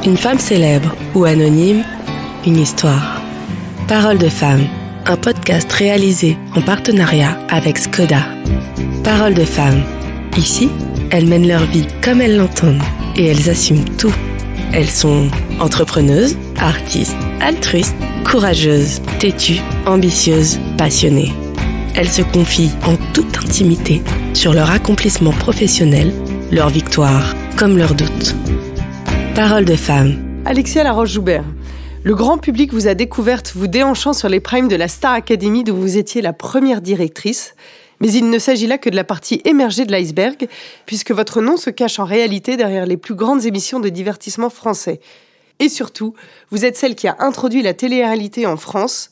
Une femme célèbre ou anonyme, une histoire. Parole de femme, un podcast réalisé en partenariat avec Skoda. Parole de femme. Ici, elles mènent leur vie comme elles l'entendent et elles assument tout. Elles sont entrepreneuses, artistes, altruistes, courageuses, têtues, ambitieuses, passionnées. Elles se confient en toute intimité sur leur accomplissement professionnel, leurs victoires comme leurs doutes. Parole de femme. Alexia Laroche-Joubert, le grand public vous a découverte vous déhanchant sur les primes de la Star Academy dont vous étiez la première directrice. Mais il ne s'agit là que de la partie émergée de l'iceberg, puisque votre nom se cache en réalité derrière les plus grandes émissions de divertissement français. Et surtout, vous êtes celle qui a introduit la télé-réalité en France.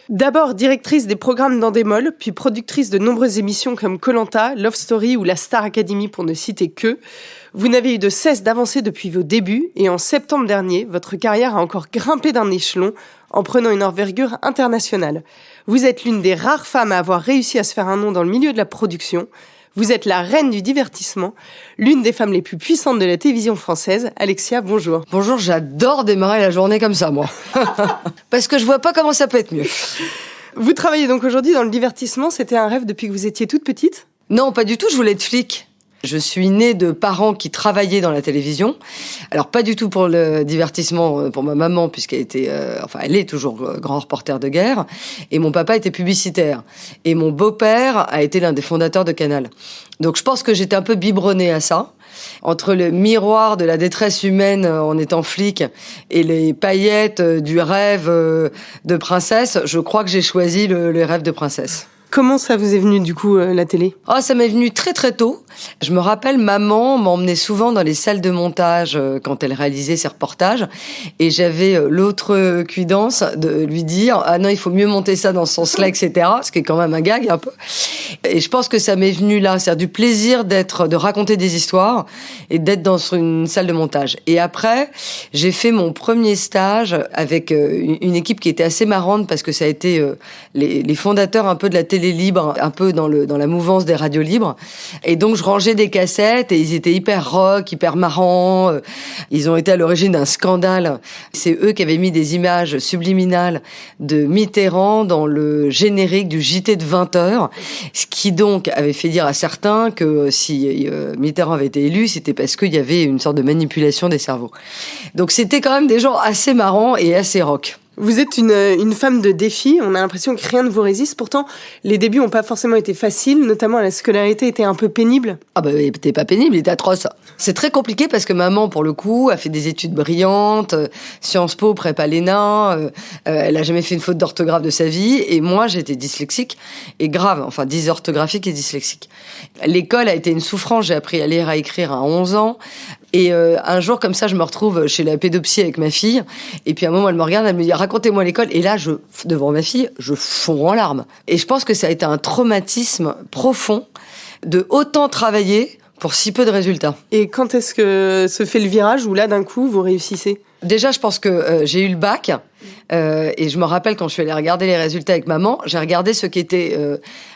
D'abord directrice des programmes d'Endemol, puis productrice de nombreuses émissions comme Koh-Lanta, Love Story ou la Star Academy pour ne citer que. Vous n'avez eu de cesse d'avancer depuis vos débuts et en septembre dernier, votre carrière a encore grimpé d'un échelon en prenant une envergure internationale. Vous êtes l'une des rares femmes à avoir réussi à se faire un nom dans le milieu de la production. Vous êtes la reine du divertissement, l'une des femmes les plus puissantes de la télévision française. Alexia, bonjour. Bonjour, j'adore démarrer la journée comme ça, moi. Parce que je vois pas comment ça peut être mieux. Vous travaillez donc aujourd'hui dans le divertissement. C'était un rêve depuis que vous étiez toute petite ? Non, pas du tout, je voulais être flic. Je suis née de parents qui travaillaient dans la télévision. Alors, pas du tout pour le divertissement, pour ma maman, puisqu'elle était, elle est toujours grand reporter de guerre. Et mon papa était publicitaire. Et mon beau-père a été l'un des fondateurs de Canal. Donc, je pense que j'étais un peu biberonnée à ça. Entre le miroir de la détresse humaine en étant flic et les paillettes du rêve de princesse, je crois que j'ai choisi le rêve de princesse. Comment ça vous est venu, du coup, la télé ? Ça m'est venu très très tôt. Je me rappelle, maman m'emmenait souvent dans les salles de montage quand elle réalisait ses reportages. Et j'avais l'autre cuidance de lui dire « Ah non, il faut mieux monter ça dans ce sens-là, etc. » Ce qui est quand même un gag, un peu. Et je pense que ça m'est venu là. C'est-à-dire du plaisir de raconter des histoires et d'être dans une salle de montage. Et après, j'ai fait mon premier stage avec une équipe qui était assez marrante parce que ça a été les fondateurs un peu de la télé libre, un peu dans la mouvance des radios libres. Et donc, je rangeais des cassettes et ils étaient hyper rock, hyper marrants. Ils ont été à l'origine d'un scandale. C'est eux qui avaient mis des images subliminales de Mitterrand dans le générique du JT de 20h. Ce qui donc avait fait dire à certains que si Mitterrand avait été élu, c'était parce qu'il y avait une sorte de manipulation des cerveaux. Donc, c'était quand même des gens assez marrants et assez rock. Vous êtes une femme de défi, on a l'impression que rien ne vous résiste. Pourtant, les débuts n'ont pas forcément été faciles, notamment la scolarité était un peu pénible. Il était pas pénible, il était atroce. C'est très compliqué parce que maman, pour le coup, a fait des études brillantes, Sciences Po, prépa l'ENA, elle a jamais fait une faute d'orthographe de sa vie, et moi, j'étais dyslexique, et grave, dysorthographique et dyslexique. L'école a été une souffrance, j'ai appris à lire, à écrire à 11 ans, et un jour, comme ça, je me retrouve chez la pédopsie avec ma fille, et puis à un moment, elle me regarde, elle me dit « Racontez-moi l'école », et là, devant ma fille, je fonds en larmes. Et je pense que ça a été un traumatisme profond de autant travailler pour si peu de résultats. Et quand est-ce que se fait le virage où là, d'un coup, vous réussissez ? Déjà, je pense que j'ai eu le bac, et je me rappelle quand je suis allée regarder les résultats avec maman, j'ai regardé ce qui était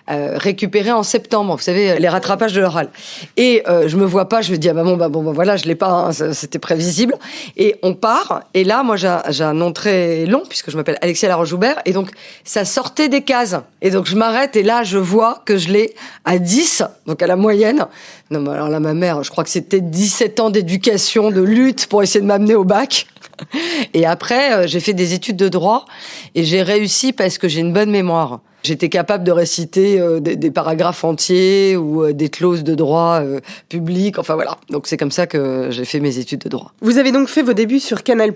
récupéré en septembre, vous savez, les rattrapages de l'oral. Et je me vois pas, je me dis, maman, voilà, je l'ai pas, hein, c'était prévisible. Et on part, et là, moi, j'ai un nom très long, puisque je m'appelle Alexia Laroche-Joubert, et donc, ça sortait des cases. Et donc, je m'arrête, et là, je vois que je l'ai à 10, donc à la moyenne. Non, mais alors là, ma mère, je crois que c'était 17 ans d'éducation, de lutte pour essayer de m'amener au bac. Et après, j'ai fait des études de droit et j'ai réussi parce que j'ai une bonne mémoire. J'étais capable de réciter des paragraphes entiers ou des clauses de droit public. Enfin voilà. Donc c'est comme ça que j'ai fait mes études de droit. Vous avez donc fait vos débuts sur Canal+,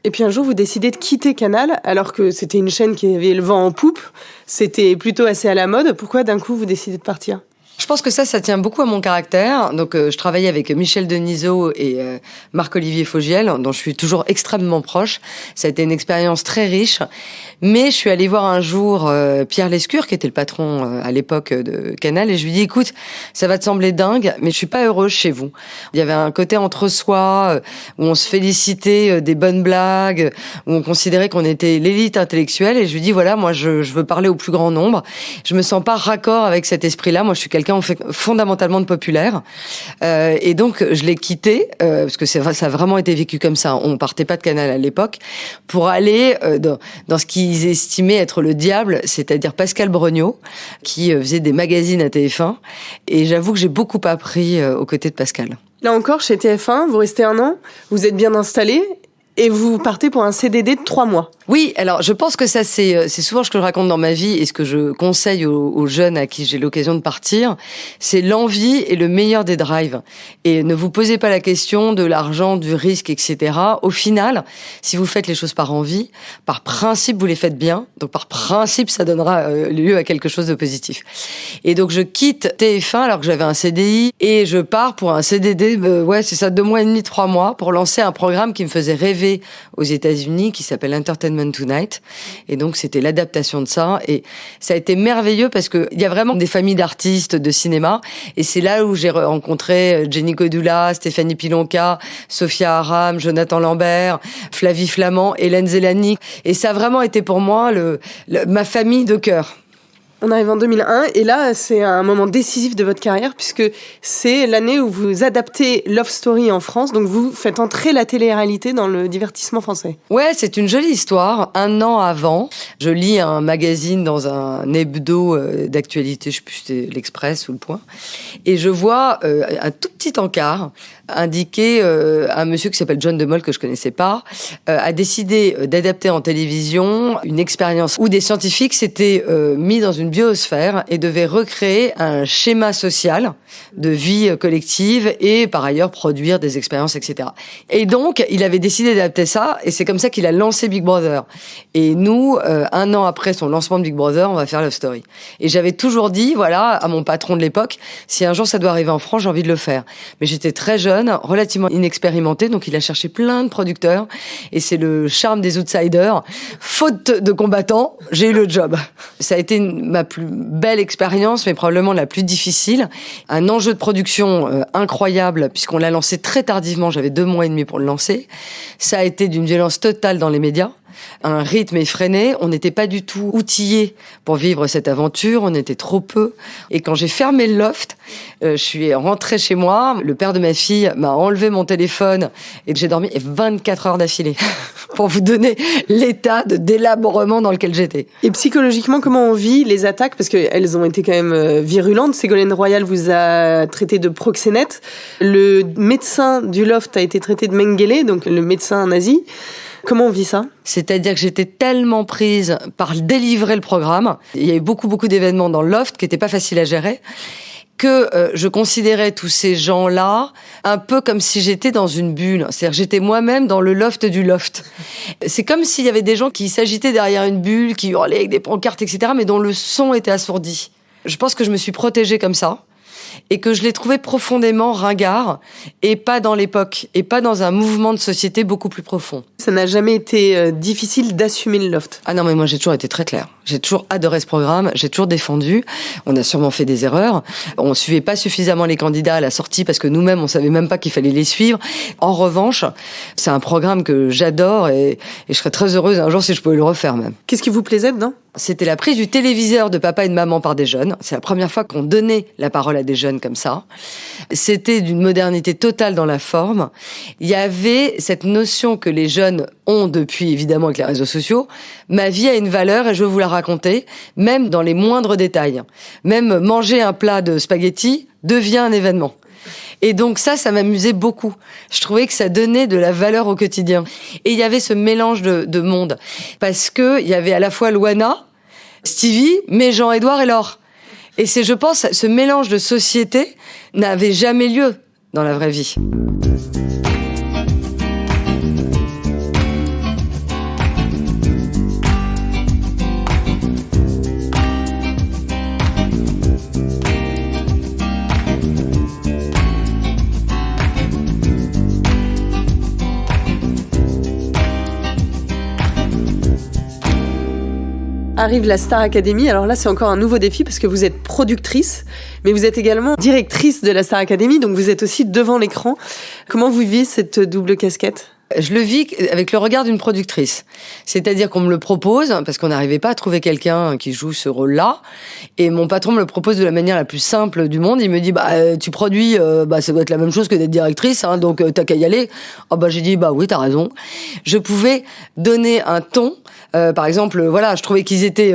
et puis un jour vous décidez de quitter Canal alors que c'était une chaîne qui avait le vent en poupe. C'était plutôt assez à la mode. Pourquoi d'un coup vous décidez de partir ? Je pense que ça tient beaucoup à mon caractère. Donc, je travaillais avec Michel Denisot et Marc-Olivier Fogiel, dont je suis toujours extrêmement proche. Ça a été une expérience très riche. Mais je suis allée voir un jour Pierre Lescure, qui était le patron à l'époque de Canal, et je lui dis, écoute, ça va te sembler dingue, mais je suis pas heureuse chez vous. Il y avait un côté entre-soi, où on se félicitait des bonnes blagues, où on considérait qu'on était l'élite intellectuelle, et je lui dis, voilà, moi, je veux parler au plus grand nombre. Je me sens pas raccord avec cet esprit-là. Moi, je suis quelqu'un quelqu'un fondamentalement de populaire. Et donc, je l'ai quitté, parce que ça a vraiment été vécu comme ça. On partait pas de Canal à l'époque, pour aller dans ce qu'ils estimaient être le diable, c'est-à-dire Pascal Brognaud, qui faisait des magazines à TF1. Et j'avoue que j'ai beaucoup appris aux côtés de Pascal. Là encore, chez TF1, vous restez 1 an, vous êtes bien installé et vous partez pour un CDD de 3 mois. Oui, alors je pense que ça c'est souvent ce que je raconte dans ma vie et ce que je conseille aux jeunes à qui j'ai l'occasion de partir, c'est l'envie et le meilleur des drives. Et ne vous posez pas la question de l'argent, du risque, etc. Au final, si vous faites les choses par envie, par principe vous les faites bien, donc par principe ça donnera lieu à quelque chose de positif. Et donc je quitte TF1 alors que j'avais un CDI et je pars pour un CDD, c'est ça, 2 mois et demi, 3 mois, pour lancer un programme qui me faisait rêver aux États-Unis, qui s'appelle Entertainment Tonight. Et donc, c'était l'adaptation de ça. Et ça a été merveilleux parce que il y a vraiment des familles d'artistes de cinéma. Et c'est là où j'ai rencontré Jenny Codula, Stéphanie Pilonka, Sophia Aram, Jonathan Lambert, Flavie Flamand, Hélène Zélani. Et ça a vraiment été pour moi ma famille de cœur. On arrive en 2001 et là, c'est un moment décisif de votre carrière puisque c'est l'année où vous adaptez Love Story en France. Donc, vous faites entrer la télé-réalité dans le divertissement français. Ouais, c'est une jolie histoire. 1 an avant, je lis un magazine dans un hebdo d'actualité, je sais plus si c'était l'Express ou Le Point, et je vois un tout petit encart indiqué un monsieur qui s'appelle John de Mol, que je connaissais pas, a décidé d'adapter en télévision une expérience où des scientifiques s'étaient mis dans une biosphère et devaient recréer un schéma social de vie collective et par ailleurs produire des expériences, etc. Et donc, il avait décidé d'adapter ça et c'est comme ça qu'il a lancé Big Brother. Et nous, 1 an après son lancement de Big Brother, on va faire Love Story. Et j'avais toujours dit, voilà, à mon patron de l'époque, si un jour ça doit arriver en France, j'ai envie de le faire. Mais j'étais très jeune, relativement inexpérimentée, donc il a cherché plein de producteurs et c'est le charme des outsiders. Faute de combattants, j'ai eu le job. Ça a été ma plus belle expérience, mais probablement la plus difficile. Un enjeu de production incroyable, puisqu'on l'a lancé très tardivement, j'avais 2 mois et demi pour le lancer. Ça a été d'une violence totale dans les médias. Un rythme effréné, on n'était pas du tout outillés pour vivre cette aventure, on était trop peu. Et quand j'ai fermé le loft, je suis rentrée chez moi, le père de ma fille m'a enlevé mon téléphone et j'ai dormi 24 heures d'affilée pour vous donner l'état de délabrement dans lequel j'étais. Et psychologiquement, comment on vit les attaques? Parce qu'elles ont été quand même virulentes. Ségolène Royal vous a traité de proxénète. Le médecin du loft a été traité de Mengele, donc le médecin nazi. Comment on vit ça? C'est-à-dire que j'étais tellement prise par délivrer le programme. Il y a eu beaucoup d'événements dans le loft qui n'étaient pas faciles à gérer, que je considérais tous ces gens-là un peu comme si j'étais dans une bulle. C'est-à-dire que j'étais moi-même dans le loft du loft. C'est comme s'il y avait des gens qui s'agitaient derrière une bulle, qui hurlaient avec des pancartes, etc., mais dont le son était assourdi. Je pense que je me suis protégée comme ça. Et que je l'ai trouvé profondément ringard, et pas dans l'époque, et pas dans un mouvement de société beaucoup plus profond. Ça n'a jamais été difficile d'assumer le loft? Ah non, mais moi j'ai toujours été très claire. J'ai toujours adoré ce programme, j'ai toujours défendu. On a sûrement fait des erreurs. On suivait pas suffisamment les candidats à la sortie parce que nous-mêmes, on savait même pas qu'il fallait les suivre. En revanche, c'est un programme que j'adore et je serais très heureuse un jour si je pouvais le refaire même. Qu'est-ce qui vous plaisait dedans? C'était la prise du téléviseur de papa et de maman par des jeunes. C'est la première fois qu'on donnait la parole à des jeunes comme ça. C'était d'une modernité totale dans la forme. Il y avait cette notion que les jeunes ont depuis, évidemment, avec les réseaux sociaux. Ma vie a une valeur et je veux vous la raconter, même dans les moindres détails. Même manger un plat de spaghettis devient un événement. Et donc ça m'amusait beaucoup. Je trouvais que ça donnait de la valeur au quotidien. Et il y avait ce mélange de monde. Parce que il y avait à la fois Loana, Stevie, mais Jean-Édouard et Laure. Et c'est, je pense, ce mélange de société n'avait jamais lieu dans la vraie vie. Arrive la Star Academy. Alors là, c'est encore un nouveau défi parce que vous êtes productrice, mais vous êtes également directrice de la Star Academy, donc vous êtes aussi devant l'écran. Comment vous vivez cette double casquette? Je le vis avec le regard d'une productrice. C'est-à-dire qu'on me le propose, parce qu'on n'arrivait pas à trouver quelqu'un qui joue ce rôle-là. Et mon patron me le propose de la manière la plus simple du monde. Il me dit, tu produis, ça doit être la même chose que d'être directrice, hein, donc t'as qu'à y aller. J'ai dit, oui, t'as raison. Je pouvais donner un ton. Par exemple, je trouvais qu'ils étaient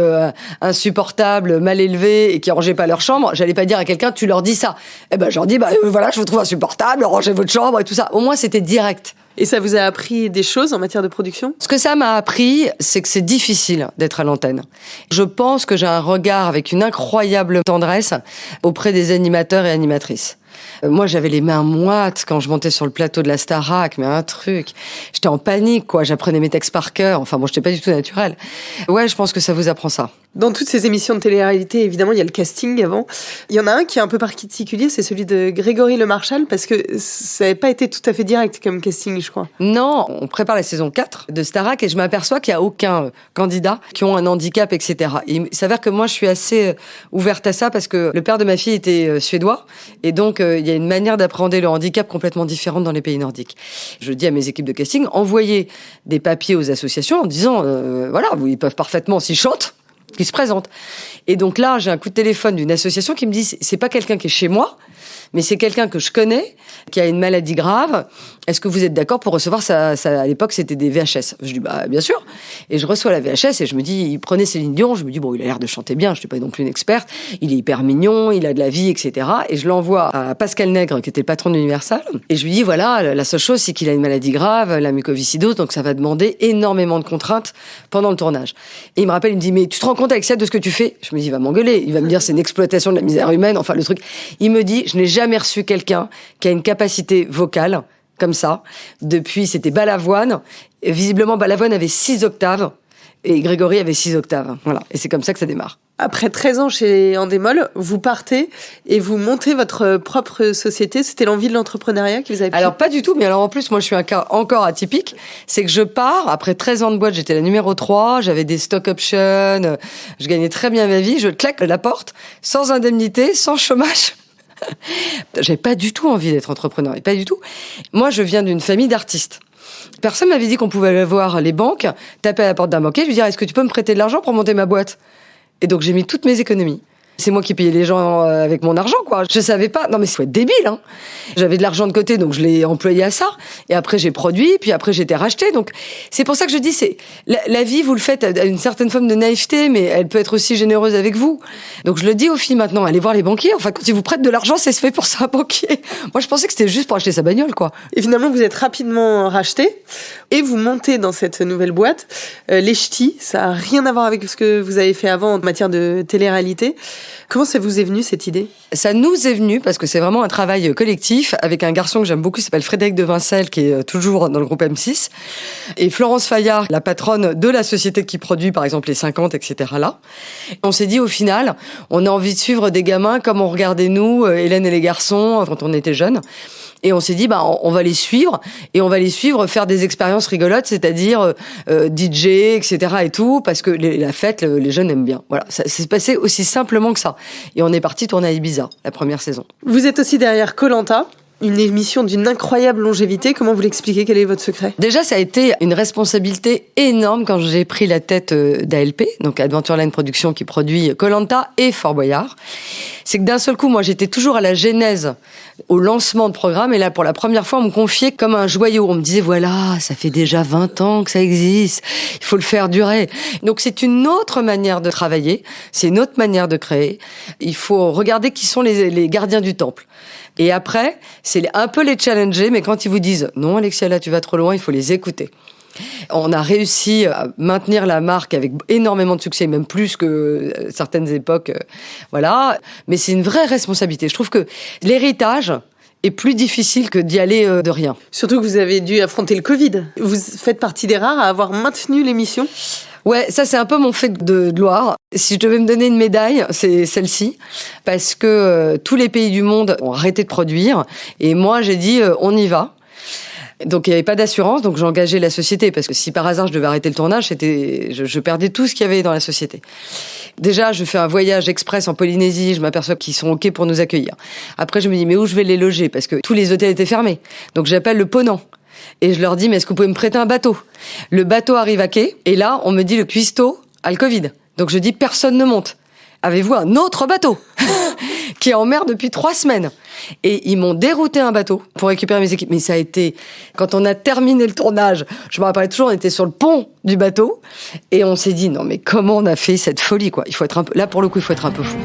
insupportables, mal élevés et qui rangeaient pas leur chambre. J'allais pas dire à quelqu'un, tu leur dis ça. Je leur dis, je vous trouve insupportable, rangez votre chambre et tout ça. Au moins, c'était direct. Et ça vous a appris des choses en matière de production ? Ce que ça m'a appris, c'est que c'est difficile d'être à l'antenne. Je pense que j'ai un regard avec une incroyable tendresse auprès des animateurs et animatrices. Moi, j'avais les mains moites quand je montais sur le plateau de la Starac, mais un truc. J'étais en panique, quoi. J'apprenais mes textes par cœur. Enfin, j'étais pas du tout naturelle. Ouais, je pense que ça vous apprend ça. Dans toutes ces émissions de télé-réalité, évidemment, il y a le casting avant. Il y en a un qui est un peu particulier, c'est celui de Grégory Lemarchal, parce que ça n'avait pas été tout à fait direct comme casting, je crois. Non, on prépare la saison 4 de Starac et je m'aperçois qu'il n'y a aucun candidat qui ont un handicap, etc. Et il s'avère que moi, je suis assez ouverte à ça parce que le père de ma fille était suédois et donc il y a une manière d'appréhender le handicap complètement différente dans les pays nordiques. Je dis à mes équipes de casting, envoyez des papiers aux associations en disant, ils peuvent parfaitement, s'ils chantent, qui se présentent. Et donc là, j'ai un coup de téléphone d'une association qui me dit, c'est pas quelqu'un qui est chez moi, mais c'est quelqu'un que je connais, qui a une maladie grave. Est-ce que vous êtes d'accord pour recevoir ça à l'époque, c'était des VHS. Je dis, bien sûr. Et je reçois la VHS et je me dis, il prenait Céline Dion. Je me dis, il a l'air de chanter bien. Je suis pas non plus une experte. Il est hyper mignon, il a de la vie, etc. Et je l'envoie à Pascal Nègre, qui était le patron d'Universal. Et je lui dis, la seule chose, c'est qu'il a une maladie grave, la mucoviscidose, donc ça va demander énormément de contraintes pendant le tournage. Et il me rappelle, il me dit, mais tu te rends compte, Alexia, de ce que tu fais? Je me dis, il va m'engueuler. Il va me dire, c'est une exploitation de la misère humaine. Enfin, le truc. Il me dit, je n'ai jamais reçu quelqu'un qui a une capacité vocale comme ça. Depuis, c'était Balavoine. Et visiblement, Balavoine avait 6 octaves et Grégory avait 6 octaves. Voilà. Et c'est comme ça que ça démarre. Après 13 ans chez Endemol, vous partez et vous montez votre propre société. C'était l'envie de l'entrepreneuriat qui vous avait pris? Alors, pas du tout. Mais alors, en plus, moi, je suis un cas encore atypique. C'est que je pars, après 13 ans de boîte, j'étais la numéro 3, j'avais des stock options, je gagnais très bien ma vie, je claque la porte, sans indemnité, sans chômage. J'avais pas du tout envie d'être entrepreneur, et pas du tout. Moi, je viens d'une famille d'artistes. Personne m'avait dit qu'on pouvait aller voir les banques, taper à la porte d'un banquier, je lui dire, est-ce que tu peux me prêter de l'argent pour monter ma boîte? Et donc, j'ai mis toutes mes économies. C'est moi qui payais les gens avec mon argent, quoi. Je savais pas. Non, mais c'est faut être débile, hein. J'avais de l'argent de côté, donc je l'ai employé à ça. Et après, j'ai produit, puis après, j'ai été racheté. Donc, c'est pour ça que je dis, c'est, la vie, vous le faites à une certaine forme de naïveté, mais elle peut être aussi généreuse avec vous. Donc, je le dis aux filles maintenant, allez voir les banquiers. Enfin, quand ils vous prêtent de l'argent, c'est fait pour ça, un banquier. Moi, je pensais que c'était juste pour acheter sa bagnole, quoi. Et finalement, vous êtes rapidement racheté et vous montez dans cette nouvelle boîte. Les Ch'tis, ça a rien à voir avec ce que vous avez fait avant en matière de télé-réalité. Comment ça vous est venu, cette idée? Ça nous est venu parce que c'est vraiment un travail collectif avec un garçon que j'aime beaucoup, qui s'appelle Frédéric de Vincel, qui est toujours dans le groupe M6, et Florence Fayard, la patronne de la société qui produit, par exemple, les 50, etc. là. On s'est dit, au final, on a envie de suivre des gamins comme on regardait nous, Hélène et les garçons, quand on était jeunes. Et on s'est dit, on va les suivre, et on va les suivre faire des expériences rigolotes, c'est-à-dire DJ, etc. et tout, parce que la fête, les jeunes aiment bien. Voilà, ça s'est passé aussi simplement que ça. Et on est parti tourner à Ibiza, la première saison. Vous êtes aussi derrière Koh-Lanta, une émission d'une incroyable longévité. Comment vous l'expliquez? Quel est votre secret? Déjà, ça a été une responsabilité énorme quand j'ai pris la tête d'ALP, donc Adventureland Productions, qui produit Koh-Lanta et Fort Boyard. C'est que d'un seul coup, moi, j'étais toujours à la genèse, au lancement de programme, et là, pour la première fois, on me confiait comme un joyau. On me disait, voilà, ça fait déjà 20 ans que ça existe, il faut le faire durer. Donc, c'est une autre manière de travailler, c'est une autre manière de créer. Il faut regarder qui sont les gardiens du temple. Et après, c'est un peu les challenger, mais quand ils vous disent « Non, Alexia, là, tu vas trop loin », il faut les écouter. On a réussi à maintenir la marque avec énormément de succès, même plus que certaines époques. Voilà. Mais c'est une vraie responsabilité. Je trouve que l'héritage est plus difficile que d'y aller de rien. Surtout que vous avez dû affronter le Covid. Vous faites partie des rares à avoir maintenu l'émission. Ouais, ça c'est un peu mon fait de gloire. Si je devais me donner une médaille, c'est celle-ci, parce que tous les pays du monde ont arrêté de produire, et moi j'ai dit on y va. Donc il n'y avait pas d'assurance, donc j'ai engagé la société, parce que si par hasard je devais arrêter le tournage, je perdais tout ce qu'il y avait dans la société. Déjà, je fais un voyage express en Polynésie, je m'aperçois qu'ils sont OK pour nous accueillir. Après, je me dis, mais où je vais les loger? Parce que tous les hôtels étaient fermés. Donc j'appelle le Ponant. Et je leur dis, mais est-ce que vous pouvez me prêter un bateau? Le bateau arrive à quai, et là, on me dit, le cuistot a le Covid. Donc je dis, personne ne monte. Avez-vous un autre bateau qui est en mer depuis 3 semaines? Et ils m'ont dérouté un bateau pour récupérer mes équipes. Mais ça a été... Quand on a terminé le tournage, je me rappelle toujours, on était sur le pont du bateau, et on s'est dit, non mais comment on a fait cette folie, quoi. Il faut être un peu... Là, pour le coup, il faut être un peu fou.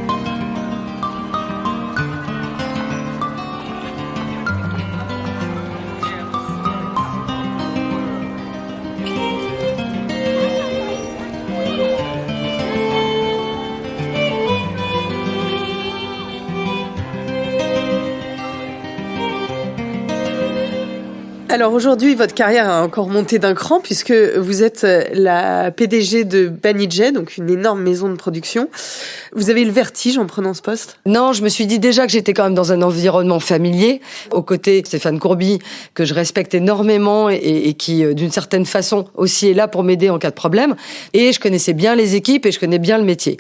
Alors aujourd'hui, votre carrière a encore monté d'un cran puisque vous êtes la PDG de Banijay, donc une énorme maison de production. Vous avez eu le vertige en prenant ce poste? Non, je me suis dit déjà que j'étais quand même dans un environnement familier, aux côtés de Stéphane Courby, que je respecte énormément et qui, d'une certaine façon, aussi est là pour m'aider en cas de problème. Et je connaissais bien les équipes et je connais bien le métier.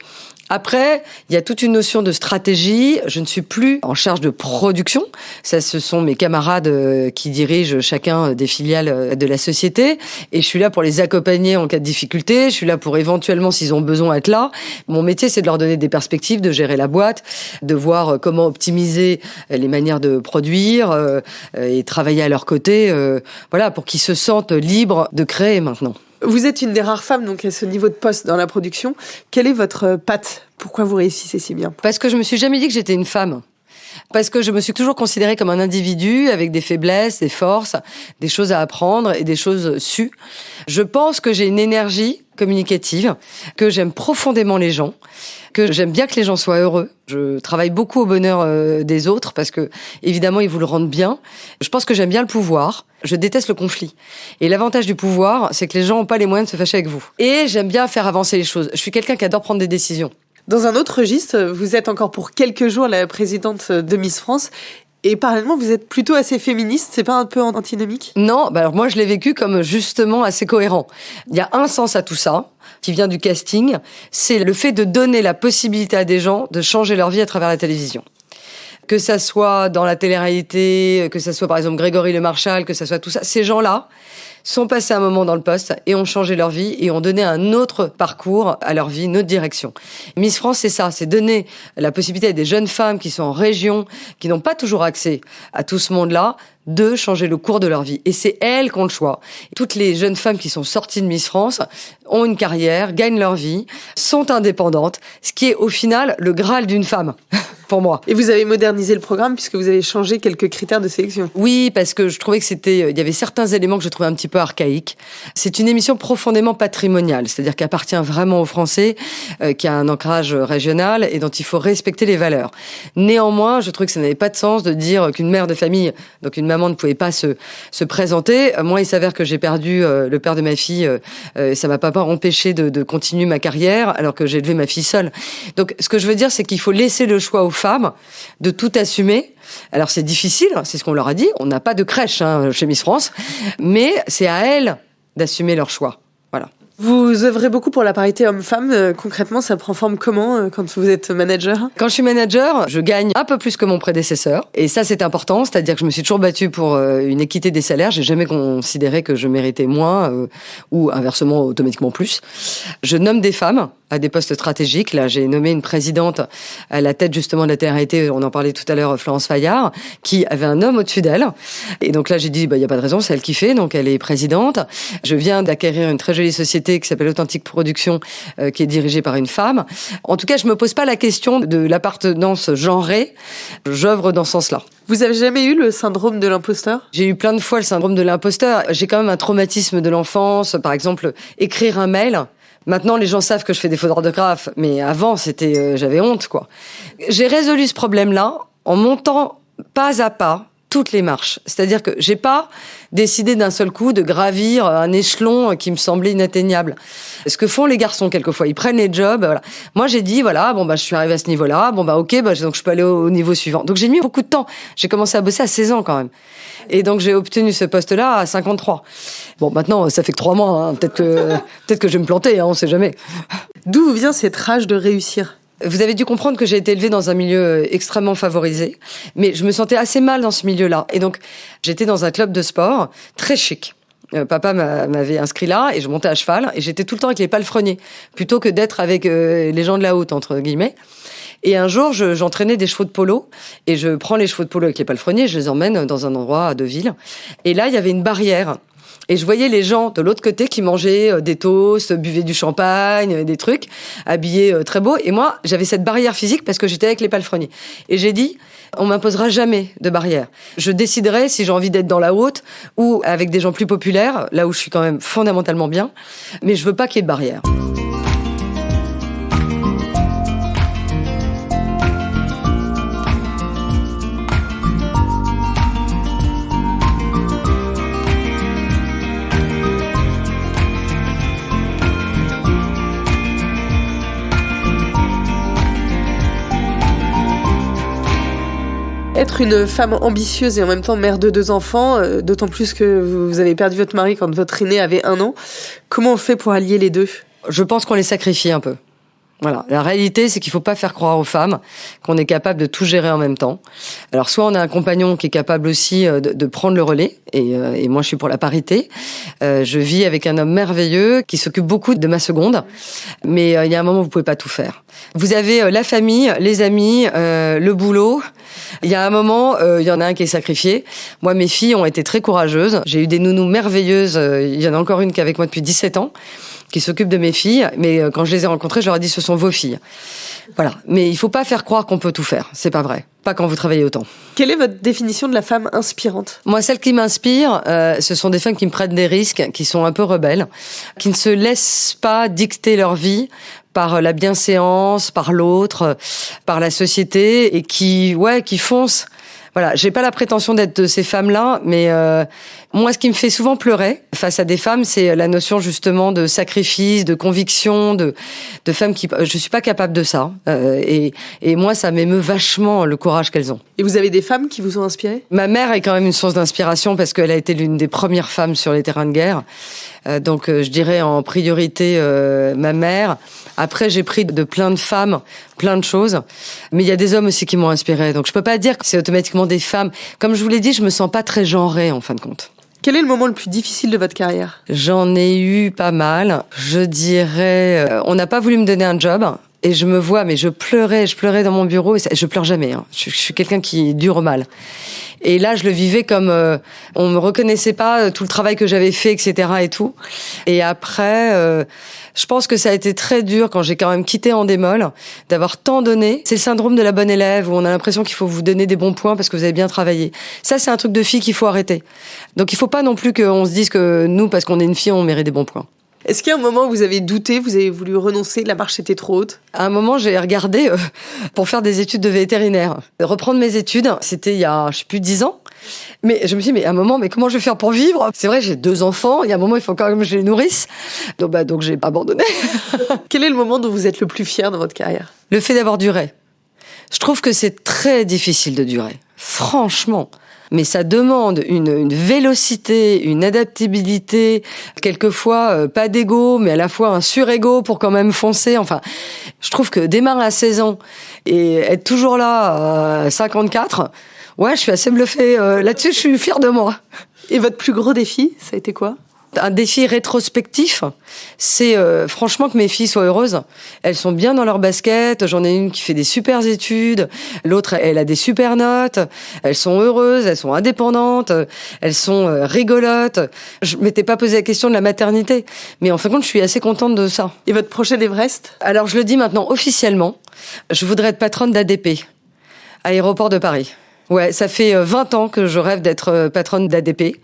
Après, il y a toute une notion de stratégie. Je ne suis plus en charge de production. Ça, ce sont mes camarades qui dirigent chacun des filiales de la société. Et je suis là pour les accompagner en cas de difficulté. Je suis là pour éventuellement, s'ils ont besoin, être là. Mon métier, c'est de leur donner des perspectives, de gérer la boîte, de voir comment optimiser les manières de produire et travailler à leur côté, voilà, pour qu'ils se sentent libres de créer maintenant. Vous êtes une des rares femmes donc à ce niveau de poste dans la production. Quelle est votre patte? Pourquoi vous réussissez si bien? Parce que je me suis jamais dit que j'étais une femme. Parce que je me suis toujours considérée comme un individu avec des faiblesses, des forces, des choses à apprendre et des choses sues. Je pense que j'ai une énergie communicative, que j'aime profondément les gens, que j'aime bien que les gens soient heureux. Je travaille beaucoup au bonheur des autres parce que, évidemment, ils vous le rendent bien. Je pense que j'aime bien le pouvoir. Je déteste le conflit. Et l'avantage du pouvoir, c'est que les gens n'ont pas les moyens de se fâcher avec vous. Et j'aime bien faire avancer les choses. Je suis quelqu'un qui adore prendre des décisions. Dans un autre registre, vous êtes encore pour quelques jours la présidente de Miss France. Et parallèlement, vous êtes plutôt assez féministe. C'est pas un peu antinomique? Non, alors moi je l'ai vécu comme justement assez cohérent. Il y a un sens à tout ça, qui vient du casting, c'est le fait de donner la possibilité à des gens de changer leur vie à travers la télévision. Que ça soit dans la télé-réalité, que ça soit par exemple Grégory Le Marchal, que ça soit tout ça, ces gens-là sont passés un moment dans le poste et ont changé leur vie et ont donné un autre parcours à leur vie, une autre direction. Miss France, c'est ça, c'est donner la possibilité à des jeunes femmes qui sont en région, qui n'ont pas toujours accès à tout ce monde-là, de changer le cours de leur vie. Et c'est elles qui ont le choix. Toutes les jeunes femmes qui sont sorties de Miss France ont une carrière, gagnent leur vie, sont indépendantes, ce qui est au final le Graal d'une femme, pour moi. Et vous avez modernisé le programme puisque vous avez changé quelques critères de sélection. Oui, parce que je trouvais que il y avait certains éléments que je trouvais un petit peu archaïques. C'est une émission profondément patrimoniale, c'est-à-dire qu'elle appartient vraiment aux Français, qui a un ancrage régional et dont il faut respecter les valeurs. Néanmoins, je trouvais que ça n'avait pas de sens de dire qu'une mère de famille, donc une maman ne pouvait pas se présenter. Moi, il s'avère que j'ai perdu le père de ma fille. Ça m'a pas empêché de continuer ma carrière alors que j'ai élevé ma fille seule. Donc, ce que je veux dire, c'est qu'il faut laisser le choix aux femmes de tout assumer. Alors, c'est difficile, c'est ce qu'on leur a dit. On n'a pas de crèche chez Miss France, mais c'est à elles d'assumer leur choix. Voilà. Vous œuvrez beaucoup pour la parité homme-femme. Concrètement, ça prend forme comment quand vous êtes manager? Quand je suis manager, je gagne un peu plus que mon prédécesseur. Et ça, c'est important. C'est-à-dire que je me suis toujours battue pour une équité des salaires. J'ai jamais considéré que je méritais moins ou inversement automatiquement plus. Je nomme des femmes à des postes stratégiques. Là, j'ai nommé une présidente à la tête justement de la TRT, on en parlait tout à l'heure, Florence Fayard, qui avait un homme au-dessus d'elle. Et donc là, j'ai dit, il y a pas de raison, c'est elle qui fait, donc elle est présidente. Je viens d'acquérir une très jolie société qui s'appelle Authentique Production, qui est dirigée par une femme. En tout cas, je me pose pas la question de l'appartenance genrée. J'œuvre dans ce sens-là. Vous avez jamais eu le syndrome de l'imposteur? J'ai eu plein de fois le syndrome de l'imposteur. J'ai quand même un traumatisme de l'enfance. Par exemple, écrire un mail. Maintenant, les gens savent que je fais des fautes d'orthographe, mais avant, j'avais honte, quoi. J'ai résolu ce problème-là en montant pas à pas toutes les marches. C'est-à-dire que j'ai pas décidé d'un seul coup de gravir un échelon qui me semblait inatteignable. Ce que font les garçons quelquefois, ils prennent les jobs, voilà. Moi, j'ai dit, voilà, je suis arrivée à ce niveau-là, ok, donc je peux aller au niveau suivant. Donc j'ai mis beaucoup de temps. J'ai commencé à bosser à 16 ans quand même. Et donc j'ai obtenu ce poste-là à 53. Bon, maintenant, ça fait que 3 mois, hein. Peut-être que je vais me planter, on sait jamais. D'où vient cette rage de réussir? Vous avez dû comprendre que j'ai été élevée dans un milieu extrêmement favorisé, mais je me sentais assez mal dans ce milieu-là. Et donc, j'étais dans un club de sport très chic. Papa m'avait inscrit là et je montais à cheval et j'étais tout le temps avec les palefreniers plutôt que d'être avec les gens de la haute, entre guillemets. Et un jour, j'entraînais des chevaux de polo et je prends les chevaux de polo avec les palefreniers, je les emmène dans un endroit de ville. Et là, il y avait une barrière. Et je voyais les gens de l'autre côté qui mangeaient des toasts, buvaient du champagne, des trucs, habillés très beaux. Et moi, j'avais cette barrière physique parce que j'étais avec les palefreniers. Et j'ai dit, on m'imposera jamais de barrière. Je déciderai si j'ai envie d'être dans la haute ou avec des gens plus populaires, là où je suis quand même fondamentalement bien. Mais je veux pas qu'il y ait de barrière. Être une femme ambitieuse et en même temps mère de 2 enfants, d'autant plus que vous avez perdu votre mari quand votre aîné avait 1 an, comment on fait pour allier les deux ? Je pense qu'on les sacrifie un peu. Voilà. La réalité, c'est qu'il faut pas faire croire aux femmes qu'on est capable de tout gérer en même temps. Alors, soit on a un compagnon qui est capable aussi de prendre le relais, et moi je suis pour la parité. Je vis avec un homme merveilleux qui s'occupe beaucoup de ma seconde, mais il y a un moment où vous pouvez pas tout faire. Vous avez la famille, les amis, le boulot. Il y a un moment, il y en a un qui est sacrifié. Moi, mes filles ont été très courageuses. J'ai eu des nounous merveilleuses. Il y en a encore une qui est avec moi depuis 17 ans, qui s'occupe de mes filles. Mais quand je les ai rencontrées, je leur ai dit, ce sont vos filles. Voilà. Mais il faut pas faire croire qu'on peut tout faire. C'est pas vrai. Pas quand vous travaillez autant. Quelle est votre définition de la femme inspirante ? Moi, celle qui m'inspire, ce sont des femmes qui me prennent des risques, qui sont un peu rebelles, qui ne se laissent pas dicter leur vie par la bienséance, par l'autre, par la société, et qui foncent. Voilà, j'ai pas la prétention d'être de ces femmes-là, mais moi, ce qui me fait souvent pleurer face à des femmes, c'est la notion justement de sacrifice, de conviction, de femmes qui... Je suis pas capable de ça. Et moi, ça m'émeut vachement le courage qu'elles ont. Et vous avez des femmes qui vous ont inspiré ? Ma mère est quand même une source d'inspiration parce qu'elle a été l'une des premières femmes sur les terrains de guerre. Donc, je dirais en priorité ma mère. Après, j'ai pris de plein de femmes, plein de choses. Mais il y a des hommes aussi qui m'ont inspirée. Donc, je peux pas dire que c'est automatiquement des femmes. Comme je vous l'ai dit, je me sens pas très genrée, en fin de compte. Quel est le moment le plus difficile de votre carrière ? J'en ai eu pas mal. Je dirais, on n'a pas voulu me donner un job. Et je me vois, mais je pleurais dans mon bureau. Et je pleure jamais. Hein. Je suis quelqu'un qui dure mal. Et là, je le vivais comme on me reconnaissait pas tout le travail que j'avais fait, etc. et tout. Et après, je pense que ça a été très dur quand j'ai quand même quitté Endemol, d'avoir tant donné. C'est le syndrome de la bonne élève où on a l'impression qu'il faut vous donner des bons points parce que vous avez bien travaillé. Ça, c'est un truc de fille qu'il faut arrêter. Donc, il faut pas non plus qu'on se dise que nous, parce qu'on est une fille, on mérite des bons points. Est-ce qu'il y a un moment où vous avez douté, vous avez voulu renoncer, la marche était trop haute ? À un moment, j'ai regardé pour faire des études de vétérinaire. Reprendre mes études, c'était il y a, 10 ans. Mais je me suis dit, mais à un moment, mais comment je vais faire pour vivre ? C'est vrai, j'ai 2 enfants. Il y a un moment, il faut quand même que je les nourrisse. Donc j'ai abandonné. Quel est le moment dont vous êtes le plus fier dans votre carrière ? Le fait d'avoir duré. Je trouve que c'est très difficile de durer. Franchement. Mais ça demande une vélocité, une adaptabilité, quelquefois pas d'ego, mais à la fois un sur-ego pour quand même foncer. Enfin, je trouve que démarrer à 16 ans et être toujours là à 54, ouais, je suis assez bluffée. Là-dessus, je suis fière de moi. Et votre plus gros défi, ça a été quoi ? Un défi rétrospectif, c'est franchement que mes filles soient heureuses. Elles sont bien dans leur basket. J'en ai une qui fait des super études, l'autre elle a des super notes. Elles sont heureuses, elles sont indépendantes, elles sont rigolotes. Je m'étais pas posé la question de la maternité, mais en fin de compte, je suis assez contente de ça. Et votre prochain Everest ? Alors je le dis maintenant officiellement, je voudrais être patronne d'ADP, Aéroport de Paris. Ouais, ça fait 20 ans que je rêve d'être patronne d'ADP.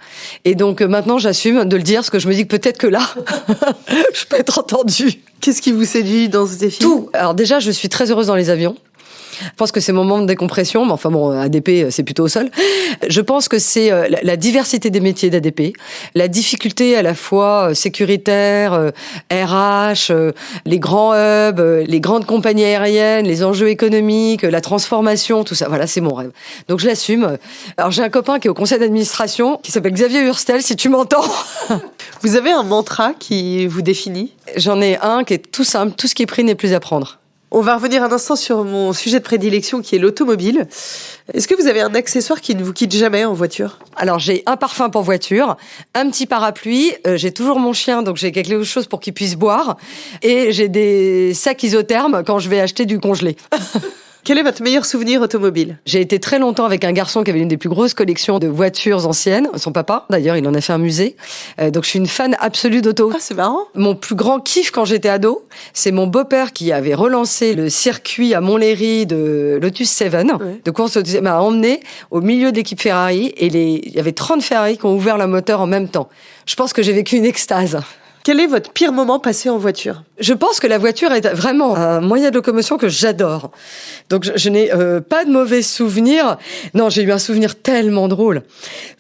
Et donc maintenant, j'assume de le dire, parce que je me dis que peut-être que là, je peux être entendue. Qu'est-ce qui vous séduit dans ce défi ? Tout. Alors déjà, je suis très heureuse dans les avions. Je pense que c'est mon moment de décompression, mais enfin bon, ADP, c'est plutôt au sol. Je pense que c'est la diversité des métiers d'ADP, la difficulté à la fois sécuritaire, RH, les grands hubs, les grandes compagnies aériennes, les enjeux économiques, la transformation, tout ça. Voilà, c'est mon rêve. Donc je l'assume. Alors j'ai un copain qui est au conseil d'administration, qui s'appelle Xavier Hurstel, si tu m'entends. Vous avez un mantra qui vous définit ? J'en ai un qui est tout simple, tout ce qui est pris n'est plus à prendre. On va revenir un instant sur mon sujet de prédilection qui est l'automobile. Est-ce que vous avez un accessoire qui ne vous quitte jamais en voiture ? Alors j'ai un parfum pour voiture, un petit parapluie, j'ai toujours mon chien donc j'ai quelque chose pour qu'il puisse boire et j'ai des sacs isothermes quand je vais acheter du congelé. Quel est votre meilleur souvenir automobile ? J'ai été très longtemps avec un garçon qui avait une des plus grosses collections de voitures anciennes. Son papa, d'ailleurs, il en a fait un musée. Donc je suis une fan absolue d'auto. Ah, c'est marrant. Mon plus grand kiff quand j'étais ado, c'est mon beau-père qui avait relancé le circuit à Montlhéry de Lotus 7, de course Lotus 7, m'a emmené au milieu de l'équipe Ferrari et il y avait 30 Ferrari qui ont ouvert le moteur en même temps. Je pense que j'ai vécu une extase. Quel est votre pire moment passé en voiture ? Je pense que la voiture est vraiment un moyen de locomotion que j'adore. Donc je n'ai pas de mauvais souvenirs. Non, j'ai eu un souvenir tellement drôle.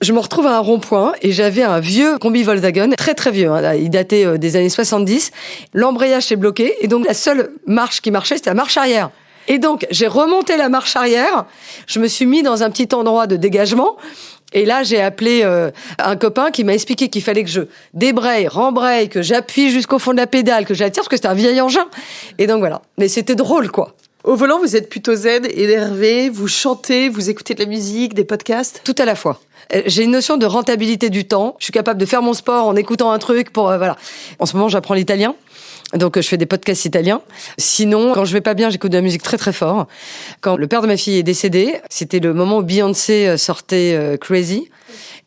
Je me retrouve à un rond-point et j'avais un vieux combi Volkswagen, très très vieux, hein, il datait des années 70. L'embrayage s'est bloqué et donc la seule marche qui marchait, c'était la marche arrière. Et donc j'ai remonté la marche arrière, je me suis mis dans un petit endroit de dégagement. Et là, j'ai appelé un copain qui m'a expliqué qu'il fallait que je débraye, rembraye, que j'appuie jusqu'au fond de la pédale, que j'attire, parce que c'était un vieil engin. Et donc voilà. Mais c'était drôle, quoi. Au volant, vous êtes plutôt zen, énervé, vous chantez, vous écoutez de la musique, des podcasts ? Tout à la fois. J'ai une notion de rentabilité du temps. Je suis capable de faire mon sport en écoutant un truc pour... voilà. En ce moment, j'apprends l'italien. Donc, je fais des podcasts italiens. Sinon, quand je vais pas bien, j'écoute de la musique très, très fort. Quand le père de ma fille est décédé, c'était le moment où Beyoncé sortait Crazy.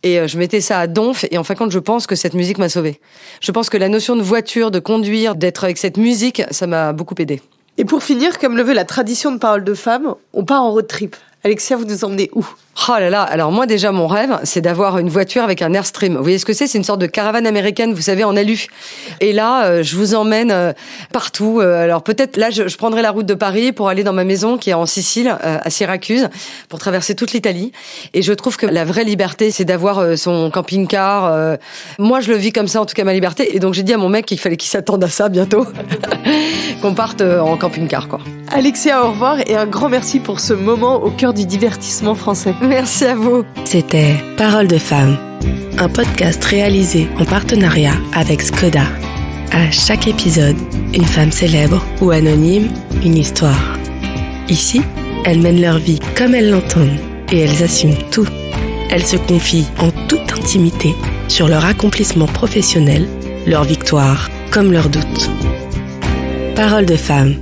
Et je mettais ça à donf. Et en fin de compte, je pense que cette musique m'a sauvée. Je pense que la notion de voiture, de conduire, d'être avec cette musique, ça m'a beaucoup aidée. Et pour finir, comme le veut la tradition de Parole de Femme, on part en road trip. Alexia, vous nous emmenez où ? Oh là là, alors moi déjà mon rêve, c'est d'avoir une voiture avec un Airstream. Vous voyez ce que c'est ? C'est une sorte de caravane américaine, vous savez, en alu. Et là, je vous emmène partout. Alors peut-être là, je prendrai la route de Paris pour aller dans ma maison qui est en Sicile, à Syracuse, pour traverser toute l'Italie. Et je trouve que la vraie liberté, c'est d'avoir son camping-car. Moi, je le vis comme ça, en tout cas ma liberté. Et donc j'ai dit à mon mec qu'il fallait qu'il s'attende à ça bientôt, qu'on parte en camping-car, quoi. Alexia, au revoir et un grand merci pour ce moment au cœur du divertissement français. Merci à vous. C'était Parole de Femme, un podcast réalisé en partenariat avec Skoda. À chaque épisode, une femme célèbre ou anonyme, une histoire. Ici, elles mènent leur vie comme elles l'entendent et elles assument tout. Elles se confient en toute intimité sur leur accomplissement professionnel, leurs victoires comme leurs doutes. Parole de Femme,